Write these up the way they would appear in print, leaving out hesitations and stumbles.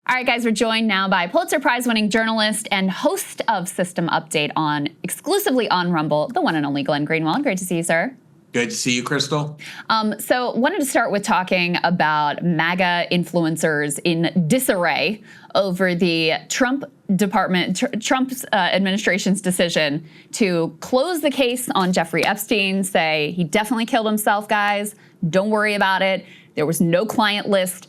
All right, guys, we're joined now by Pulitzer Prize-winning journalist and host of System Update exclusively on Rumble, the one and only Glenn Greenwald. Great to see you, sir. Good to see you, Krystal. So wanted to start with talking about MAGA influencers in disarray over the Trump's administration's decision to close the case on Jeffrey Epstein, say he definitely killed himself, guys. Don't worry about it. There was no client list.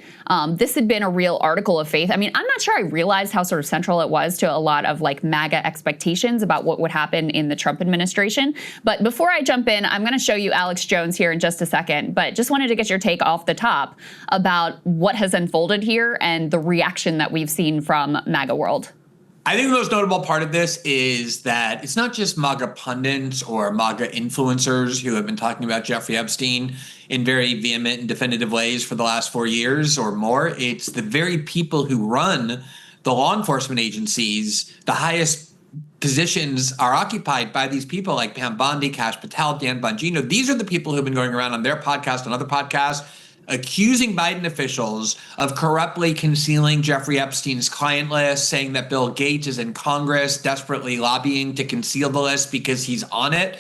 This had been a real article of faith. I mean, I'm not sure I realized how sort of central it was to a lot of like MAGA expectations about what would happen in the Trump administration. But before I jump in, I'm going to show you Alex Jones here in just a second. But just wanted to get your take off the top about what has unfolded here and the reaction that we've seen from MAGA world. I think the most notable part of this is that it's not just MAGA pundits or MAGA influencers who have been talking about Jeffrey Epstein in very vehement and definitive ways for the last 4 years or more. It's the very people who run the law enforcement agencies. The highest positions are occupied by these people like Pam Bondi, Kash Patel, Dan Bongino. These are the people who've been going around on their podcast and other podcasts accusing Biden officials of corruptly concealing Jeffrey Epstein's client list, saying that Bill Gates is in Congress desperately lobbying to conceal the list because he's on it,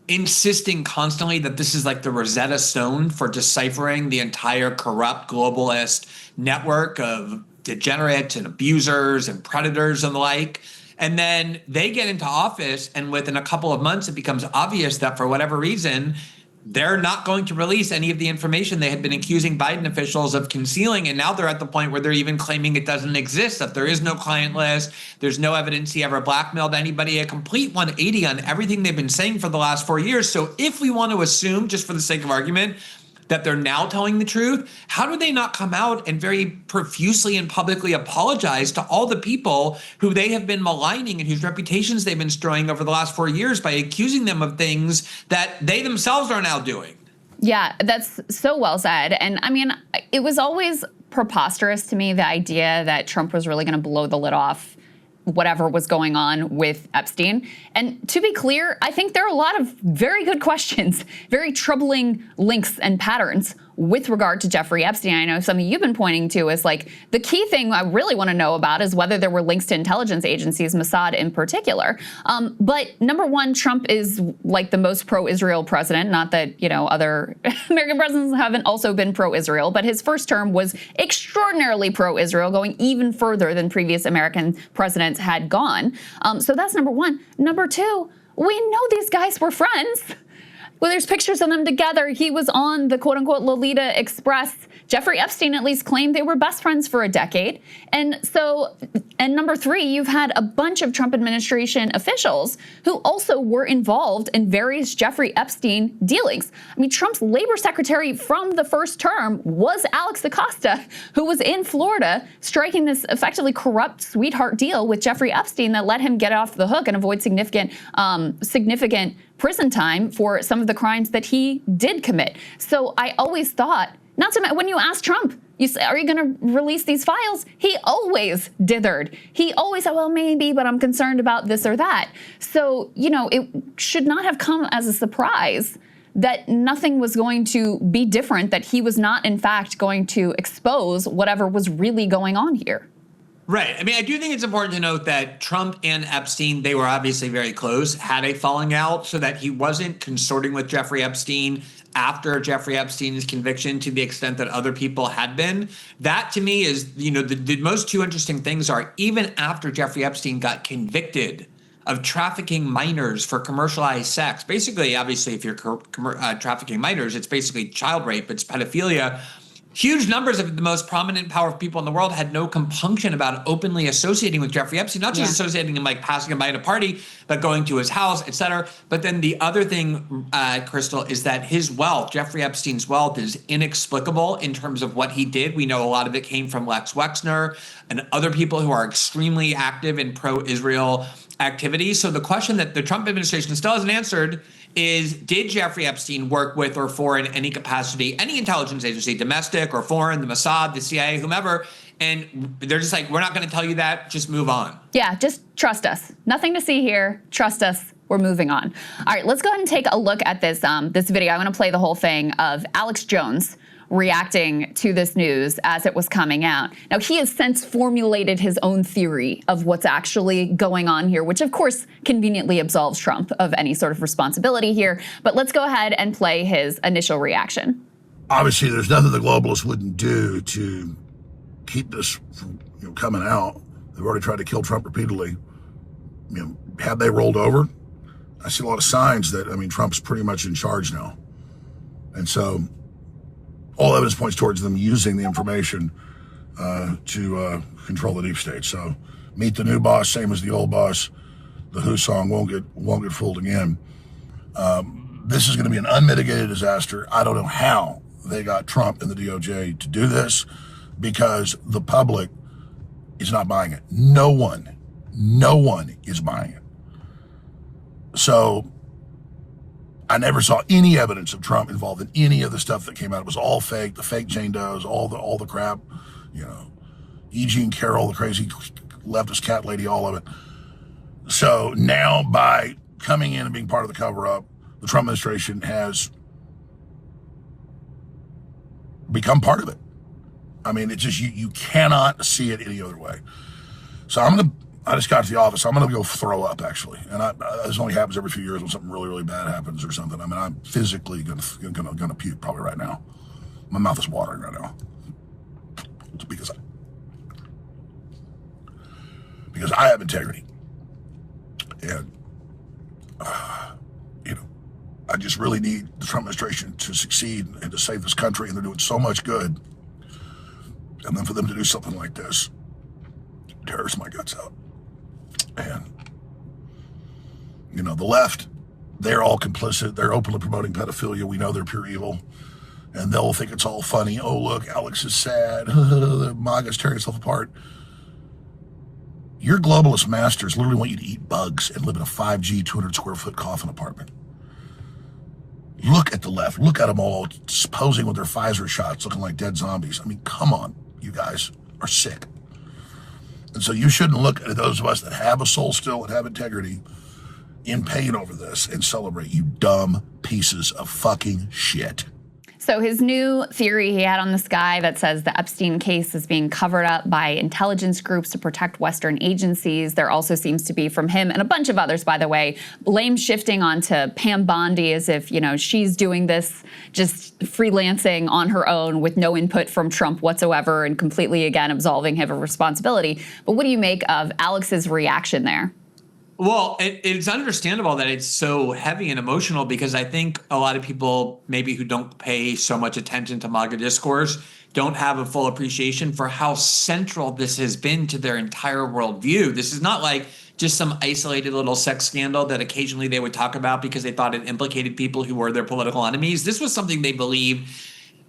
insisting constantly that this is like the Rosetta Stone for deciphering the entire corrupt globalist network of degenerates and abusers and predators and the like. And then they get into office, and within a couple of months, it becomes obvious that for whatever reason, they're not going to release any of the information they had been accusing Biden officials of concealing. And now they're at the point where they're even claiming it doesn't exist, that there is no client list. There's no evidence he ever blackmailed anybody, a complete 180 on everything they've been saying for the last 4 years. So if we want to assume, just for the sake of argument, that they're now telling the truth, how do they not come out and very profusely and publicly apologize to all the people who they have been maligning and whose reputations they've been destroying over the last 4 years by accusing them of things that they themselves are now doing? Yeah, that's so well said. And I mean, it was always preposterous to me, the idea that Trump was really going to blow the lid off whatever was going on with Epstein. And to be clear, I think there are a lot of very good questions, very troubling links and patterns with regard to Jeffrey Epstein. I know something you've been pointing to is like the key thing I really want to know about is whether there were links to intelligence agencies, Mossad in particular. But number one, Trump is like the most pro-Israel president. Not that, you know, other American presidents haven't also been pro-Israel, but his first term was extraordinarily pro-Israel, going even further than previous American presidents had gone. So that's number one. Number two, we know these guys were friends. Well, there's pictures of them together. He was on the quote-unquote Lolita Express. Jeffrey Epstein at least claimed they were best friends for a decade. And number three, you've had a bunch of Trump administration officials who also were involved in various Jeffrey Epstein dealings. I mean, Trump's labor secretary from the first term was Alex Acosta, who was in Florida striking this effectively corrupt sweetheart deal with Jeffrey Epstein that let him get off the hook and avoid significant prison time for some of the crimes that he did commit. So I always thought, not to mention, when you ask Trump, you say, are you going to release these files? He always dithered. He always said, well, maybe, but I'm concerned about this or that. So, you know, it should not have come as a surprise that nothing was going to be different, that he was not, in fact, going to expose whatever was really going on here. Right. I mean, I do think it's important to note that Trump and Epstein, they were obviously very close, had a falling out, so that he wasn't consorting with Jeffrey Epstein after Jeffrey Epstein's conviction to the extent that other people had been. That to me is, you know, the most two interesting things are, even after Jeffrey Epstein got convicted of trafficking minors for commercialized sex, basically, obviously, if you're trafficking minors, it's basically child rape, it's pedophilia. Huge numbers of the most prominent, powerful people in the world had no compunction about openly associating with Jeffrey Epstein, not just associating him, like passing him by at a party, but going to his house, et cetera. But then the other thing, Krystal, is that his wealth, Jeffrey Epstein's wealth, is inexplicable in terms of what he did. We know a lot of it came from Lex Wexner and other people who are extremely active in pro-Israel activity. So the question that the Trump administration still hasn't answered is, did Jeffrey Epstein work with or for, in any capacity, any intelligence agency, domestic or foreign, the Mossad, the CIA, whomever? And they're just like, we're not going to tell you that, just move on. Yeah, just trust us. Nothing to see here. Trust us. We're moving on. All right, let's go ahead and take a look at this, this video. I'm going to play the whole thing of Alex Jones reacting to this news as it was coming out. Now, he has since formulated his own theory of what's actually going on here, which of course conveniently absolves Trump of any sort of responsibility here. But let's go ahead and play his initial reaction. Obviously, there's nothing the globalists wouldn't do to keep this from coming out. They've already tried to kill Trump repeatedly. Had they rolled over, I see a lot of signs that, Trump's pretty much in charge now. And so all evidence points towards them using the information to control the deep state. So meet the new boss, same as the old boss. The Who song won't get fooled again. This is going to be an unmitigated disaster. I don't know how they got Trump and the DOJ to do this, because the public is not buying it. No one is buying it. So I never saw any evidence of Trump involved in any of the stuff that came out. It was all fake, the fake Jane Does, all the crap, E.G. and Carol, the crazy leftist cat lady, all of it. So now, by coming in and being part of the cover-up, the Trump administration has become part of it. It's just, you cannot see it any other way. So I just got to the office. I'm going to go throw up, actually. And this only happens every few years when something really, really bad happens or something. I'm physically going to puke probably right now. My mouth is watering right now. It's because I have integrity. And, I just really need the Trump administration to succeed and to save this country. And they're doing so much good. And then for them to do something like this tears my guts out. And, the left, they're all complicit. They're openly promoting pedophilia. We know they're pure evil. And they'll think it's all funny. Oh, look, Alex is sad. MAGA's tearing itself apart. Your globalist masters literally want you to eat bugs and live in a 5G, 200 square foot coffin apartment. Look at the left. Look at them all posing with their Pfizer shots, looking like dead zombies. Come on. You guys are sick. And so you shouldn't look at those of us that have a soul still and have integrity in pain over this and celebrate, you dumb pieces of fucking shit. So his new theory he had on this guy that says the Epstein case is being covered up by intelligence groups to protect Western agencies. There also seems to be, from him and a bunch of others, by the way, blame shifting onto Pam Bondi as if, she's doing this just freelancing on her own with no input from Trump whatsoever and completely, again, absolving him of responsibility. But what do you make of Alex's reaction there? Well, it's understandable that it's so heavy and emotional, because I think a lot of people maybe who don't pay so much attention to MAGA discourse don't have a full appreciation for how central this has been to their entire worldview. This is not like just some isolated little sex scandal that occasionally they would talk about because they thought it implicated people who were their political enemies. This was something they believed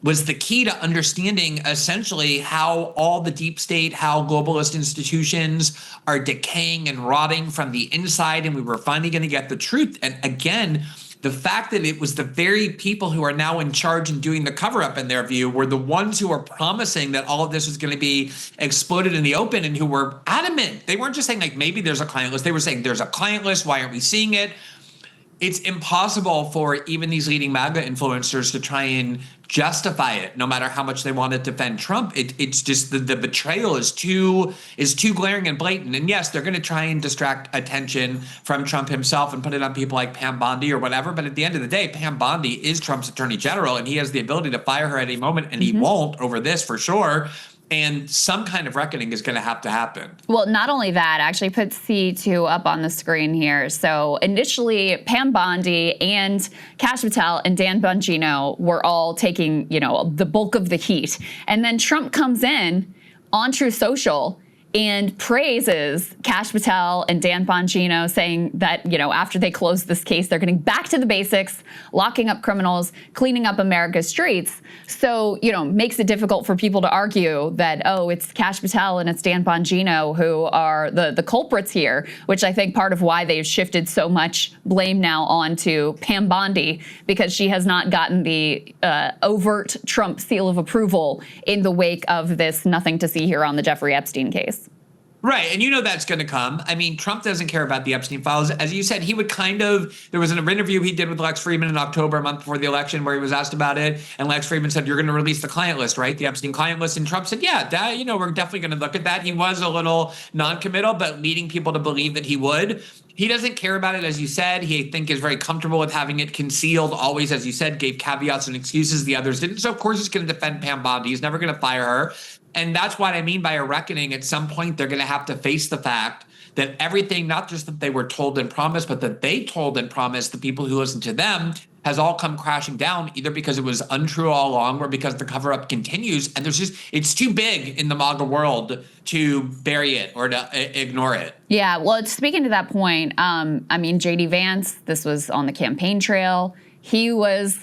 was the key to understanding essentially how all the deep state, how globalist institutions are decaying and rotting from the inside. And we were finally going to get the truth. And again, the fact that it was the very people who are now in charge and doing the cover up, in their view, were the ones who were promising that all of this was going to be exploded in the open, and who were adamant. They weren't just saying like, maybe there's a client list. They were saying there's a client list. Why aren't we seeing it? It's impossible for even these leading MAGA influencers to try and justify it, no matter how much they want to defend Trump. It's just the betrayal is too glaring and blatant. And yes, they're going to try and distract attention from Trump himself and put it on people like Pam Bondi or whatever. But at the end of the day, Pam Bondi is Trump's attorney general, and he has the ability to fire her at any moment, and he won't over this for sure. And some kind of reckoning is going to happen. Well, not only that, I actually put C2 up on the screen here. So initially, Pam Bondi and Kash Patel and Dan Bongino were all taking, the bulk of the heat. And then Trump comes in on Truth Social and praises Kash Patel and Dan Bongino, saying that, after they close this case, they're getting back to the basics, locking up criminals, cleaning up America's streets. So, makes it difficult for people to argue that, it's Kash Patel and it's Dan Bongino who are the culprits here, which I think part of why they've shifted so much blame now onto Pam Bondi, because she has not gotten the overt Trump seal of approval in the wake of this nothing to see here on the Jeffrey Epstein case. Right. And you know that's going to come. I mean, Trump doesn't care about the Epstein files. As you said, he would there was an interview he did with Lex Friedman in October, a month before the election, where he was asked about it. And Lex Friedman said, you're going to release the client list, right? The Epstein client list. And Trump said, yeah, we're definitely going to look at that. He was a little non-committal, but leading people to believe that he would. He doesn't care about it, as you said. He, I think, is very comfortable with having it concealed, always, as you said, gave caveats and excuses the others didn't. So, of course, he's going to defend Pam Bondi. He's never going to fire her. And that's what I mean by a reckoning. At some point, they're going to have to face the fact that everything, not just that they were told and promised, but that they told and promised the people who listened to them, has all come crashing down, either because it was untrue all along or because the cover-up continues. And it's too big in the MAGA world to bury it or to ignore it. Yeah, well, speaking to that point, I mean, J.D. Vance, this was on the campaign trail. He was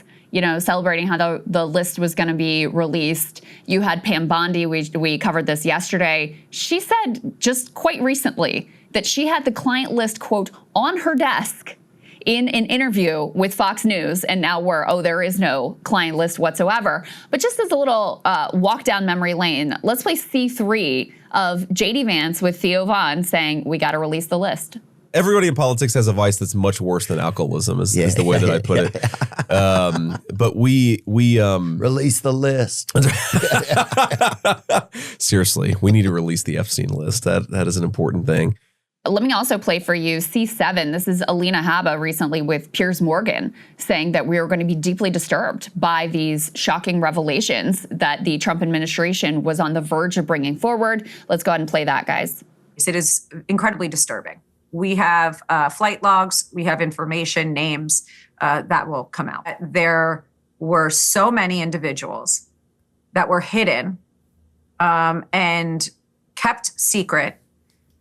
celebrating how the list was going to be released. You had Pam Bondi, we covered this yesterday. She said just quite recently that she had the client list, quote, on her desk in an interview with Fox News, and now there is no client list whatsoever. But just as a little walk down memory lane, let's play C3 of J.D. Vance with Theo Vaughn saying, we got to release the list. Everybody in politics has a vice that's much worse than alcoholism is the way that I put it. But we release the list. Seriously, we need to release the Epstein list. That is an important thing. Let me also play for you C7. This is Alina Habba recently with Piers Morgan saying that we are going to be deeply disturbed by these shocking revelations that the Trump administration was on the verge of bringing forward. Let's go ahead and play that, guys. It is incredibly disturbing. We have flight logs, we have information, names that will come out. There were so many individuals that were hidden and kept secret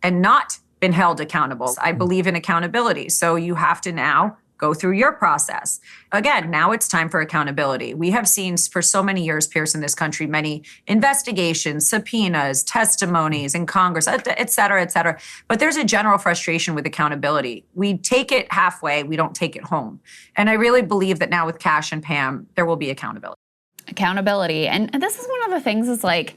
and not been held accountable. I believe in accountability. So you have to now go through your process. Again, now it's time for accountability. We have seen for so many years, Pierce, in this country, many investigations, subpoenas, testimonies in Congress, et cetera, et cetera. But there's a general frustration with accountability. We take it halfway, we don't take it home. And I really believe that now with Cash and Pam, there will be accountability. Accountability. And this is one of the things is like,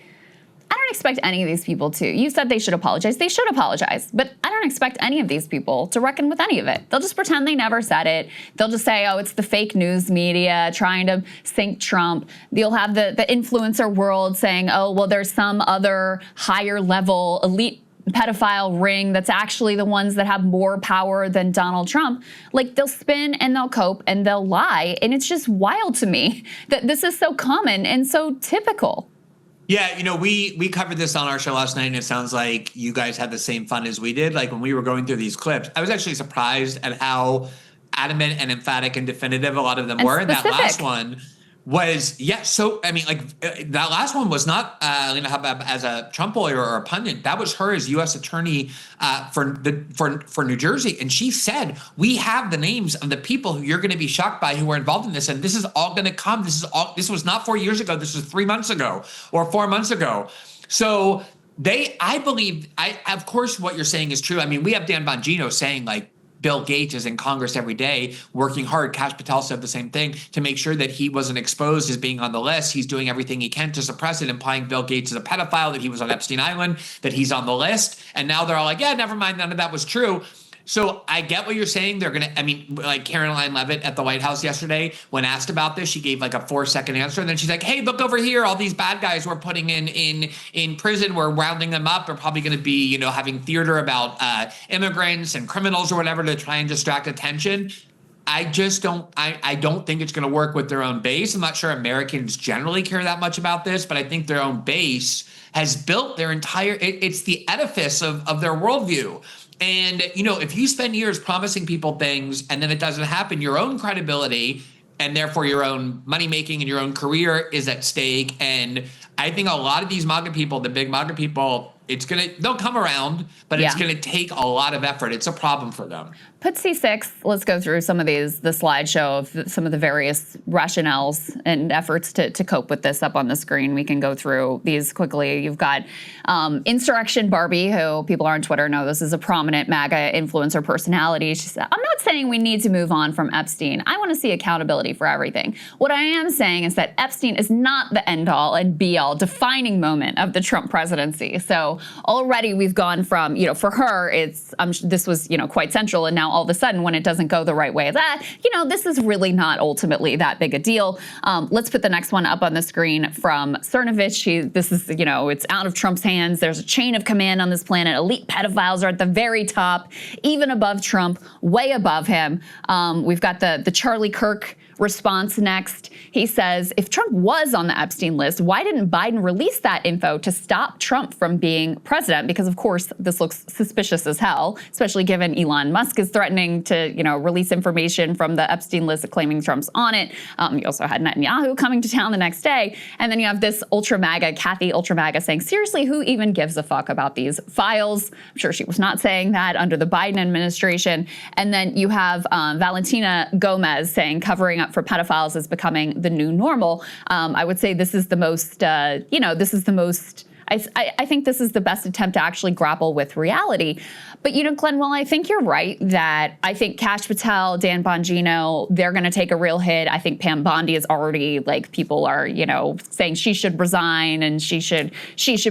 I don't expect any of these people to. You said they should apologize. They should apologize. But I don't expect any of these people to reckon with any of it. They'll just pretend they never said it. They'll just say, oh, it's the fake news media trying to sink Trump. You'll have the influencer world saying, oh, well, there's some other higher level elite pedophile ring that's actually the ones that have more power than Donald Trump. Like, they'll spin and they'll cope and they'll lie. And it's just wild to me that this is so common and so typical. Yeah, we covered this on our show last night, and it sounds like you guys had the same fun as we did. Like, when we were going through these clips, I was actually surprised at how adamant and emphatic and definitive a lot of them were. And that last one was, so, I mean, like, that last one was not Alina Habba as a Trump lawyer or a pundit. That was her as U.S. attorney for New Jersey. And she said, we have the names of the people who you're going to be shocked by who were involved in this. And this is all going to come. This was not 4 years ago. This was 3 months ago or 4 months ago. So I believe, of course, what you're saying is true. I mean, we have Dan Bongino saying, like, Bill Gates is in Congress every day working hard. Kash Patel said the same thing to make sure that he wasn't exposed as being on the list. He's doing everything he can to suppress it, implying Bill Gates is a pedophile, that he was on Epstein Island, that he's on the list. And now they're all like, yeah, never mind. None of that was true. So I get what you're saying. They're going to, I mean, like Caroline Leavitt at the White House yesterday, when asked about this, she gave like a 4-second answer. And then she's like, hey, look over here. All these bad guys we're putting in prison, we're rounding them up. They're probably going to be, having theater about immigrants and criminals or whatever to try and distract attention. I don't think it's going to work with their own base. I'm not sure Americans generally care that much about this, but I think their own base has built their entire, it's the edifice of their worldview. And, if you spend years promising people things and then it doesn't happen, your own credibility and therefore your own money making and your own career is at stake. And I think a lot of these MAGA people, the big MAGA people, they'll come around, but it's going to take a lot of effort. It's a problem for them. Put C6, let's go through some of the slideshow of some of the various rationales and efforts to cope with this up on the screen. We can go through these quickly. You've got Insurrection Barbie, who people on Twitter know this is a prominent MAGA influencer personality. She said, I'm not saying we need to move on from Epstein. I want to see accountability for everything. What I am saying is that Epstein is not the end all and be all defining moment of the Trump presidency. So So already we've gone from, for her, this was, quite central. And now all of a sudden, when it doesn't go the right way, this is really not ultimately that big a deal. Let's put the next one up on the screen from Cernovich. This is, it's out of Trump's hands. There's a chain of command on this planet. Elite pedophiles are at the very top, even above Trump, way above him. We've got the Charlie Kirk response next. He says, if Trump was on the Epstein list, why didn't Biden release that info to stop Trump from being president? Because, of course, this looks suspicious as hell, especially given Elon Musk is threatening to, release information from the Epstein list claiming Trump's on it. You also had Netanyahu coming to town the next day. And then you have this Ultra MAGA, Kathy Ultra MAGA, saying, seriously, who even gives a fuck about these files? I'm sure she was not saying that under the Biden administration. And then you have Valentina Gomez saying covering up for pedophiles is becoming the new normal. I would say this is the most, I think this is the best attempt to actually grapple with reality. But, Glenn, I think you're right that I think Kash Patel, Dan Bongino, they're going to take a real hit. I think Pam Bondi is already, people are, saying she should resign and she should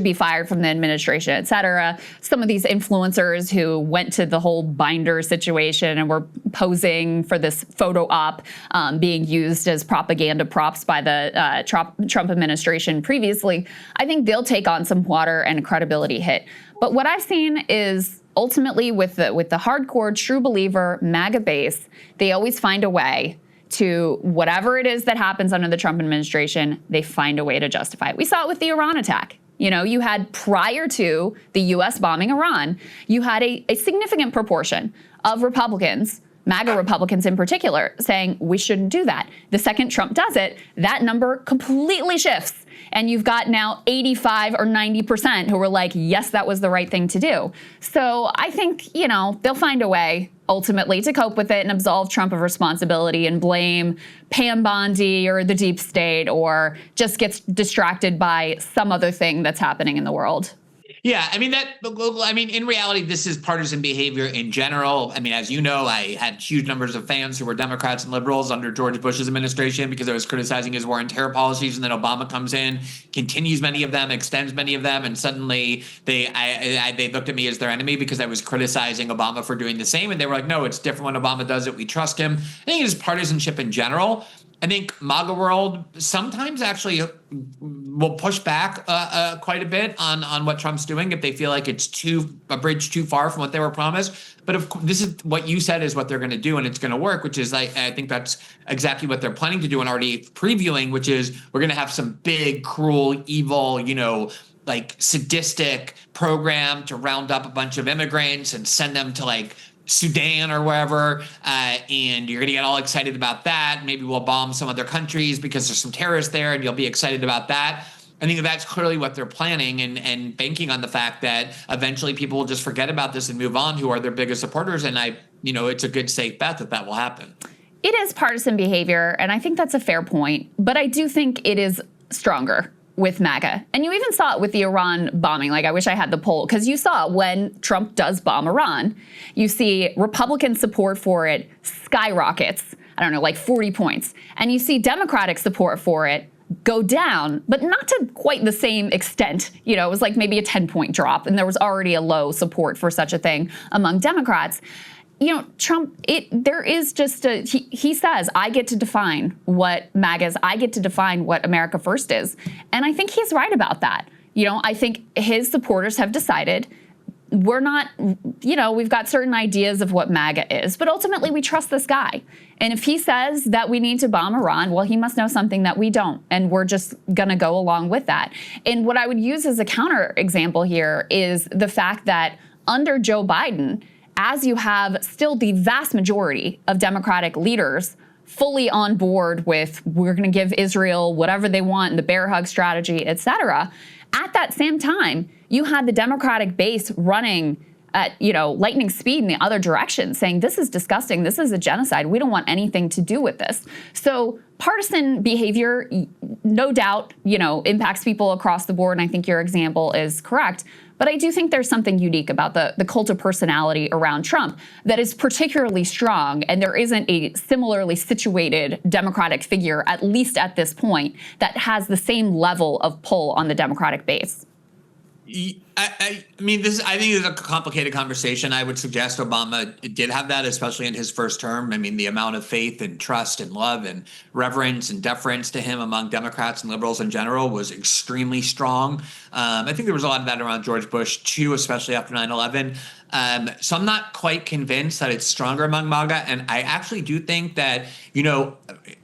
be fired from the administration, et cetera. Some of these influencers who went to the whole binder situation and were posing for this photo op being used as propaganda props by the Trump administration previously, I think they'll take on some water and a credibility hit. But what I've seen is ultimately with the hardcore true believer MAGA base, they always find a way to whatever it is that happens under the Trump administration, they find a way to justify it. We saw it with the Iran attack. You had prior to the U.S. bombing Iran, you had a significant proportion of Republicans, MAGA Republicans in particular, saying we shouldn't do that. The second Trump does it, that number completely shifts. And you've got now 85 or 90% who were like, yes, that was the right thing to do. So I think, they'll find a way ultimately to cope with it and absolve Trump of responsibility and blame Pam Bondi or the deep state or just gets distracted by some other thing that's happening in the world. Yeah, in reality, this is partisan behavior in general. As you know, I had huge numbers of fans who were Democrats and liberals under George Bush's administration because I was criticizing his war and terror policies. And then Obama comes in, continues many of them, extends many of them. And suddenly they looked at me as their enemy because I was criticizing Obama for doing the same. And they were like, no, it's different when Obama does it. We trust him. I think it's partisanship in general. I think MAGA world sometimes actually will push back quite a bit on what Trump's doing if they feel like it's a bridge too far from what they were promised. But of course, this is what you said is what they're going to do, and it's going to work, which is I think that's exactly what they're planning to do and already previewing, which is we're going to have some big, cruel, evil, sadistic program to round up a bunch of immigrants and send them to Sudan or wherever, and you're going to get all excited about that. Maybe we'll bomb some other countries because there's some terrorists there, and you'll be excited about that. I think that's clearly what they're planning and banking on the fact that eventually people will just forget about this and move on, who are their biggest supporters. And it's a good safe bet that will happen. It is partisan behavior, and I think that's a fair point. But I do think it is stronger with MAGA. And you even saw it with the Iran bombing. I wish I had the poll, because you saw when Trump does bomb Iran, you see Republican support for it skyrockets, 40 points. And you see Democratic support for it go down, but not to quite the same extent. It was maybe a 10-point drop, and there was already a low support for such a thing among Democrats. Trump, there is just he says, I get to define what MAGA is. I get to define what America First is. And I think he's right about that. I think his supporters have decided we're not, we've got certain ideas of what MAGA is, but ultimately we trust this guy. And if he says that we need to bomb Iran, well, he must know something that we don't. And we're just going to go along with that. And what I would use as a counter example here is the fact that under Joe Biden, as you have still the vast majority of Democratic leaders fully on board with we're going to give Israel whatever they want in the bear hug strategy, et cetera, at that same time, you had the Democratic base running at lightning speed in the other direction, saying this is disgusting, this is a genocide, we don't want anything to do with this. So partisan behavior, no doubt, impacts people across the board, and I think your example is correct. But I do think there's something unique about the cult of personality around Trump that is particularly strong, and there isn't a similarly situated Democratic figure, at least at this point, that has the same level of pull on the Democratic base. I mean, I think it's a complicated conversation. I would suggest Obama did have that, especially in his first term. I mean, the amount of faith and trust and love and reverence and deference to him among Democrats and liberals in general was extremely strong. I think there was a lot of that around George Bush, too, especially after 9/11. So I'm not quite convinced that it's stronger among MAGA. And I actually do think that,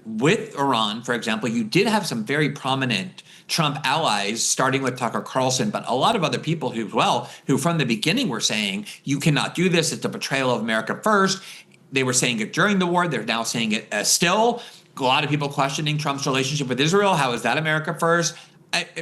with Iran, for example, you did have some very prominent Trump allies, starting with Tucker Carlson, but a lot of other people who from the beginning were saying, you cannot do this. It's a betrayal of America first. They were saying it during the war. They're now saying it still. A lot of people questioning Trump's relationship with Israel. How is that America first?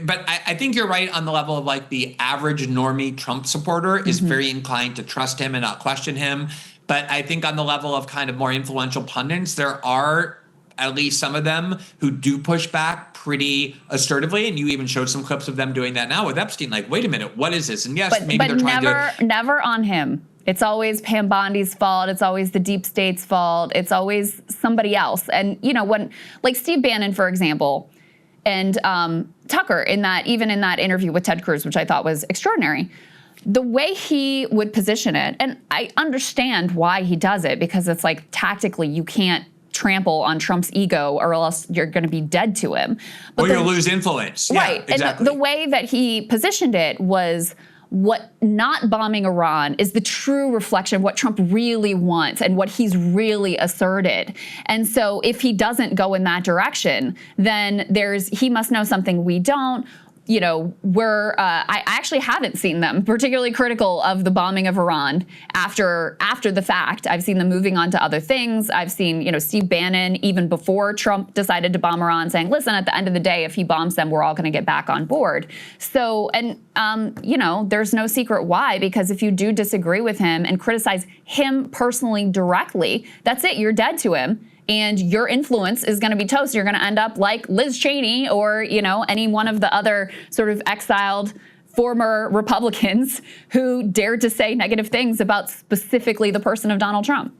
But I think you're right on the level of like the average normie Trump supporter is very inclined to trust him and not question him. But I think on the level of kind of more influential pundits, there are at least some of them who do push back pretty assertively. And you even showed some clips of them doing that now with Epstein. Like, wait a minute, what is this? And yes, maybe they're trying to... never on him. It's always Pam Bondi's fault. It's always the deep state's fault. It's always somebody else. And, when, like Steve Bannon, for example, and Tucker, even in that interview with Ted Cruz, which I thought was extraordinary, the way he would position it, and I understand why he does it, because it's like tactically you can't trample on Trump's ego or else you're going to be dead to him. But you'll lose influence. Right. Yeah, exactly. And the way that he positioned it was what not bombing Iran is the true reflection of what Trump really wants and what he's really asserted. And so if he doesn't go in that direction, then he must know something we don't. I actually haven't seen them particularly critical of the bombing of Iran after the fact. I've seen them moving on to other things. I've seen, Steve Bannon, even before Trump decided to bomb Iran, saying, listen, at the end of the day, if he bombs them, we're all going to get back on board. So, and, there's no secret why, because if you do disagree with him and criticize him personally directly, that's it. You're dead to him. And your influence is going to be toast. You're going to end up like Liz Cheney or, any one of the other sort of exiled former Republicans who dared to say negative things about specifically the person of Donald Trump.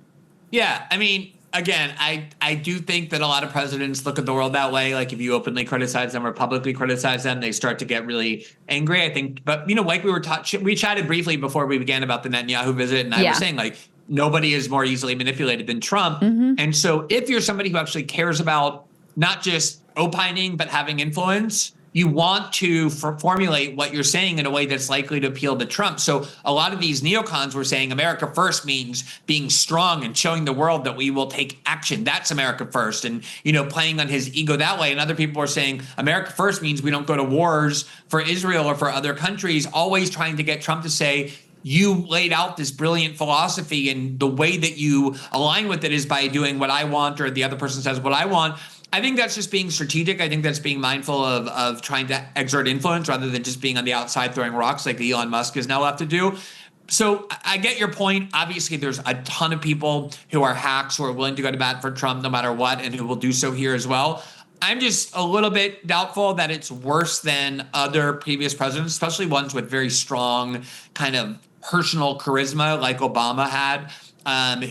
Yeah, I mean, again, I do think that a lot of presidents look at the world that way. Like if you openly criticize them or publicly criticize them, they start to get really angry, I think. But, like we chatted briefly before we began about the Netanyahu visit, and I was saying, like, nobody is more easily manipulated than Trump. And so if you're somebody who actually cares about not just opining, but having influence, you want to formulate what you're saying in a way that's likely to appeal to Trump. So a lot of these neocons were saying America first means being strong and showing the world that we will take action. That's America first. And, playing on his ego that way. And other people were saying America first means we don't go to wars for Israel or for other countries, always trying to get Trump to say, you laid out this brilliant philosophy, and the way that you align with it is by doing what I want, or the other person says what I want. I think that's just being strategic. I think that's being mindful of trying to exert influence rather than just being on the outside throwing rocks like Elon Musk is now left to do. So I get your point. Obviously, there's a ton of people who are hacks who are willing to go to bat for Trump no matter what, and who will do so here as well. I'm just a little bit doubtful that it's worse than other previous presidents, especially ones with very strong kind of personal charisma like Obama had,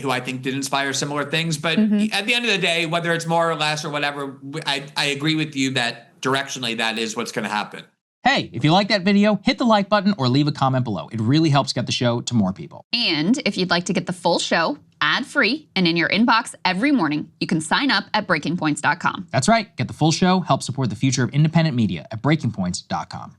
who I think did inspire similar things. But at the end of the day, whether it's more or less or whatever, I agree with you that directionally that is what's going to happen. Hey, if you like that video, hit the like button or leave a comment below. It really helps get the show to more people. And if you'd like to get the full show ad-free and in your inbox every morning, you can sign up at breakingpoints.com. That's right. Get the full show, help support the future of independent media at breakingpoints.com.